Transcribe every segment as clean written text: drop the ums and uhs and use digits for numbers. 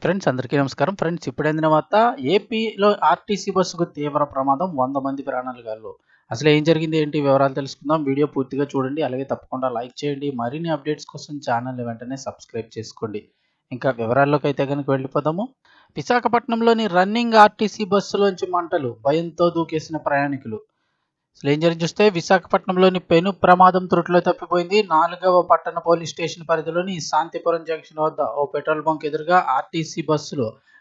Friends అందరికీ నమస్కారం. Friends ఇప్పుడందిన వార్త ఏపీలో ఆర్టీసీ బస్సుకు తీవ్ర ప్రమాదం 100 మంది ప్రాణాలు గాల్లో. అసలు ఏం జరిగింది ఏంటి వివరాలు తెలుసుకుందాం. వీడియో పూర్తిగా చూడండి. అలాగే తప్పకుండా లైక్ చేయండి. మరిన్ని అప్డేట్స్ కోసం ఛానల్‌ని వెంటనే సబ్స్క్రైబ్ చేసుకోండి. ఇంకా వివరాల్లోకి అయితే గనుక వెళ్ళిపోదాము. విశాఖపట్నంలోని రన్నింగ్ ఆర్టీసీ బస్సులోంచి మంటలు, భయంతో దూకేసిన ప్రయాణికులు. అసలు ఏం జరిగింది చూస్తే విశాఖపట్నంలోని పెను ప్రమాదం త్రుటిలో తప్పిపోయింది. 4వ పట్టణ పోలీస్ స్టేషన్ పరిధిలోని శాంతిపురం జంక్షన్ వద్ద ఓ పెట్రోల్ బంక్ ఎదురుగా ఆర్టీసీ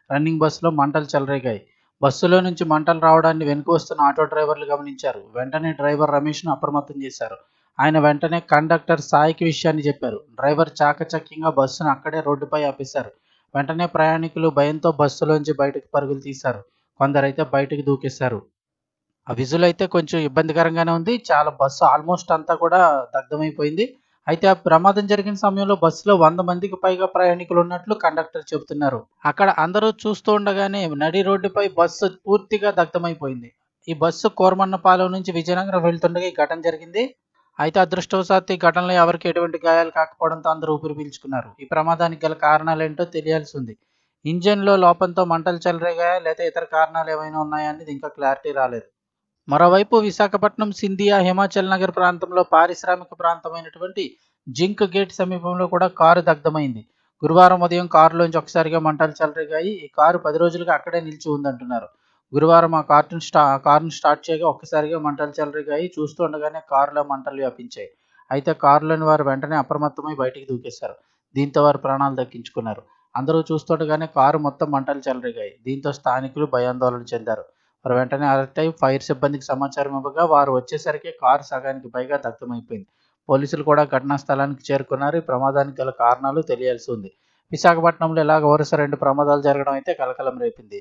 రన్నింగ్ బస్సులో మంటలు చెలరేగాయి. బస్సులో నుంచి మంటలు రావడాన్ని వెనుక వస్తున్న ఆటో డ్రైవర్లు గమనించారు. వెంటనే డ్రైవర్ రమేష్ను అప్రమత్తం చేశారు. ఆయన వెంటనే కండక్టర్ సాయికి విషయాన్ని చెప్పారు. డ్రైవర్ చాకచక్యంగా బస్సును అక్కడే రోడ్డుపై ఆపేశారు. వెంటనే ప్రయాణికులు భయంతో బస్సులోంచి బయటకు పరుగులు తీశారు. కొందరైతే బయటకు దూకేశారు. ఆ విజువల్ అయితే కొంచెం ఇబ్బందికరంగానే ఉంది. చాలా బస్సు ఆల్మోస్ట్ అంతా కూడా దగ్ధమైపోయింది. అయితే ఆ ప్రమాదం జరిగిన సమయంలో బస్సులో 100 మందికి పైగా ప్రయాణికులున్నట్లు కండక్టర్ చెబుతున్నారు. అక్కడ అందరూ చూస్తూ ఉండగానే నడి రోడ్డుపై బస్సు పూర్తిగా దగ్ధమైపోయింది. ఈ బస్సు కోరమన్నపాలెం నుంచి విజయనగరం వెళ్తుండగా ఈ ఘటన జరిగింది. అయితే అదృష్టవశాత్తు ఈ ఘటనలో ఎవరికీ ఎటువంటి గాయాలు కాకపోవడంతో అందరూ ఊపిరి పీల్చుకున్నారు. ఈ ప్రమాదానికి గల కారణాలేంటో తెలియాల్సి ఉంది. ఇంజిన్‌లో లోపంతో మంటలు చెలరేగాయా? లేదా ఇతర కారణాలు ఏమైనా ఉన్నాయా అనేది ఇంకా క్లారిటీ రాలేదు. మరోవైపు విశాఖపట్నం సింధియా హిమాచల్ నగర్ ప్రాంతంలో పారిశ్రామిక ప్రాంతమైనటువంటి జింక్ గేట్ సమీపంలో కూడా కారు దగ్ధమైంది. గురువారం ఉదయం కారులోంచి ఒకసారిగా మంటలు చెలరేగాయి. ఈ కారు 10 రోజులుగా అక్కడే నిలిచి ఉందంటున్నారు. గురువారం ఆ కారును స్టార్ట్ చేయగా ఒక్కసారిగా మంటలు చెలరేగాయి. చూస్తూ ఉండగానే కారులో మంటలు వ్యాపించాయి. అయితే కారులోని వారు వెంటనే అప్రమత్తమై బయటికి దూకేశారు. దీంతో వారు ప్రాణాలు దక్కించుకున్నారు. అందరూ చూస్తుండగానే కారు మొత్తం మంటలు చెలరేగాయి. దీంతో స్థానికులు భయాందోళన చెందారు. వారు వెంటనే అలర్ట్ అయి ఫైర్ సిబ్బందికి సమాచారం ఇవ్వగా వారు వచ్చేసరికి కారు సగానికి పైగా దగ్ధమైపోయింది. పోలీసులు కూడా ఘటనా స్థలానికి చేరుకున్నారు. ఈ ప్రమాదానికి గల కారణాలు తెలియాల్సి ఉంది. విశాఖపట్నంలో ఇలాగ వరుస 2 ప్రమాదాలు జరగడం అయితే కలకలం రేపింది.